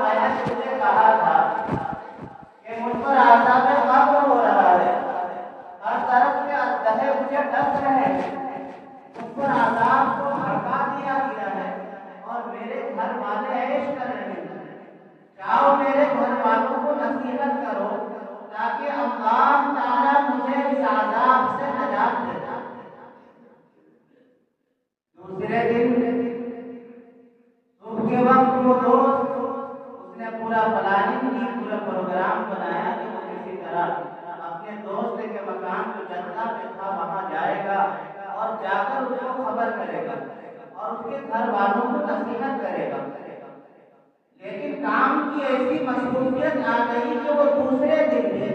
میں نے تجھے کہا تھا کہ مجھ پر عذاب قبر ہو رہا ہے، ہر طرف سے اندھے مجھے ڈس رہے ہیں، مجھ پر عذاب کو بھڑکا دیا گیا ہے اور میرے گھر والے عیش کر رہے ہیں۔ جاؤ میرے گھر والوں کو نصیحت کرو تاکہ اللہ تعالیٰ مجھے اس عذاب سے نجات دے۔ دوسرے دن صبح کے وقت وہ دوست اس نے پورا پلاننگ کی، پورا پروگرام بنایا کہ وہ کسی طرح اپنے دوست کے مکان جو جدہ میں تھا وہاں جائے گا اور جا کر اس کو خبر کرے گا اور اس کے گھر والوں کو نصیحت کرے گا۔ لیکن کام کی ایسی مصروفیت آ گئی کہ وہ دوسرے دن بھی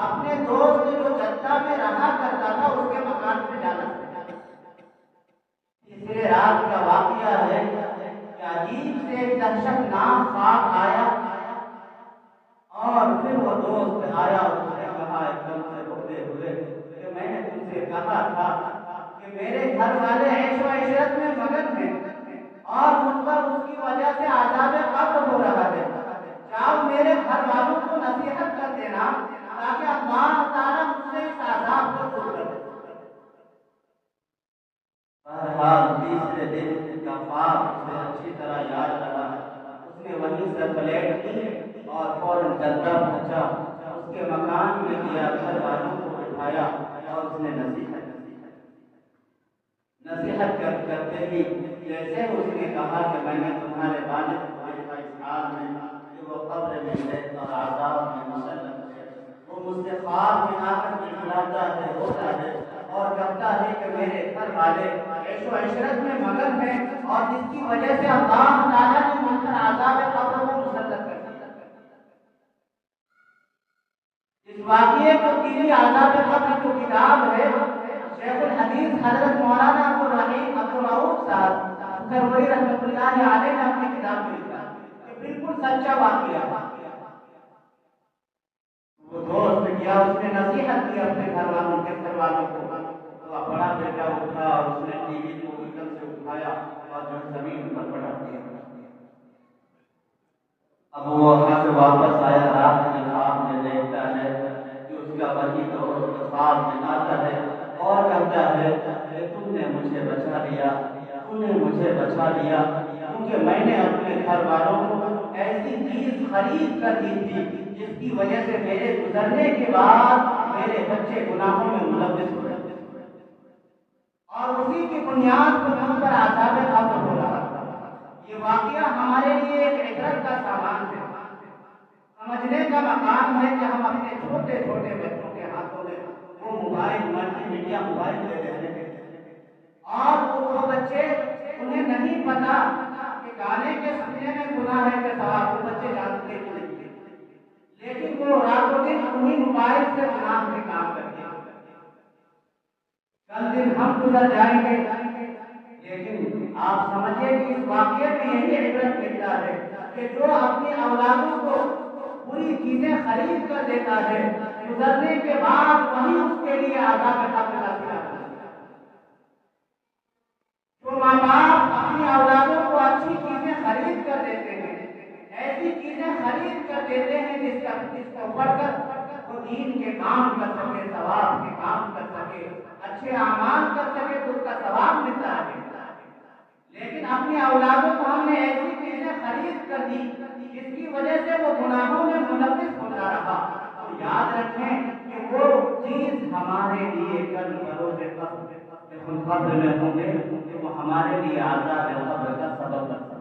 اپنے دوست جو جدہ میں رہا کرتا تھا اس کے مکان پہ جانا۔ تیسرے رات کا واقعہ ہے کہ عجیب سے ایک دہشتناک خواب آیا اور پھر وہ دوست آیا اور اس نے کہا ایک دم سے روتے ہوئے کہ میں نے تم سے کہا تھا کہ میرے گھر والے عیش و عشرت میں مگن ہیں اور مجھ پر اس کی وجہ سے عذاب قبر ہو رہا ہے۔ جاؤ میرے گھر والوں کو نصیحت کر دینا تاکہ اللہ تعالیٰ مجھ سے اس عذاب کو دور کر دے۔ بہرحال تیسرے دن کا خواب اسے اچھی طرح یاد رہا، اس نے وہیں سے پلیٹ کی اور فوراً جدہ پہنچا، اس کے مکان میں گیا، گھر والوں کو بٹھایا اور اس نے نصیحت کرتے ہی جیسے اس نے کہا کہ میں نے تمہارے والد کو دیکھا اس حال میں کہ وہ قبر میں ہے اور عذاب میں مسلم ہے، وہ مجھ سے خواب میں آ کر دکھلاتا ہے، ہوتا ہے اور کہتا ہے کہ میرے گھر والے عیش و عشرت میں مگن ہیں اور جس کی وجہ سے اللہ تعالیٰ نے مجھ پر عذاب قبر کو مسلط کر دیا۔ اس واقعے کو تیری عذاب قبر جو کتاب ہے شیخ الحدیث حضرت مولانا عبدالرحیم عبدالرؤوف صاحب سروری رحمۃ اللہ علیہ نے اپنی کتاب میں لکھا کہ بالکل سچا واقعہ۔ وہ دوست کیا، اس نے نصیحت کی اپنے گھر والوں کو، تو بڑا بیٹا اٹھا اور اس نے ٹی وی کو ایکدم سے اٹھایا اور جو زمین پر پٹک دیا۔ اب وہ وہاں سے واپس آیا، رات میں خواب میں دیکھتا ہے کہ اس کا وہی دوست خواب میں آتا ہے اور کہتا ہے کہ تم نے مجھے بچا لیا، تم نے مجھے بچا لیا کیونکہ میں نے اپنے گھر والوں کو ایسی چیز خرید کر دی تھی جس کی وجہ سے میرے گزرنے کے بعد میرے بچے گناہوں میں ملوث ہو جاتے اور اسی کی بنیاد پر ہم پر عذاب قبر ہو رہا تھا۔ یہ واقعہ ہمارے لیے ایک عبرت کا سامان ہے، سمجھنے کا مقام ہے کہ ہم اپنے چھوٹے چھوٹے بچوں کے ہاتھوں میں وہ موبائل ملٹی میڈیا موبائل دے رہے ہیں اور وہ بچے انہیں نہیں پتا کہ گانے کے سننے میں گناہ ہے کہ ثواب، وہ بچے جانتے نہیں، لیکن وہ راتوں دن انہیں موبائل سے گناہ میں کام کرتے ہیں۔ کل دن ہم گزر جائیں گے، لیکن آپ سمجھیں کہ اس واقعے میں یہی عبرت ملتا ہے کہ جو اپنی اولادوں کو پوری چیزیں خرید کر دیتا ہے گزرنے کے بعد وہی اس کے لیے عذاب قبر کا سلا ہے۔ جو ماں باپ اپنی اولادوں کو اچھی چیزیں خرید کر دیتے ہیں، ایسی چیزیں خرید کر دیتے ہیں جس کو پڑھ کر وہ دین کے کام کر سکے، ثواب کے کام کر سکے، اچھے اعمال کر سکے تو اس کا ثواب ملتا ہے۔ لیکن اپنی اولادوں کو ہم نے ایسی چیزیں خرید کر دی جس کی وجہ سے وہ گناہوں میں ملوث ہوتا رہا، تو یاد رکھیں کہ وہ چیز ہمارے لیے کل بروز قبر جب ہم قبر میں ہوں گے کہ وہ ہمارے لیے عذاب قبر کا سبب بن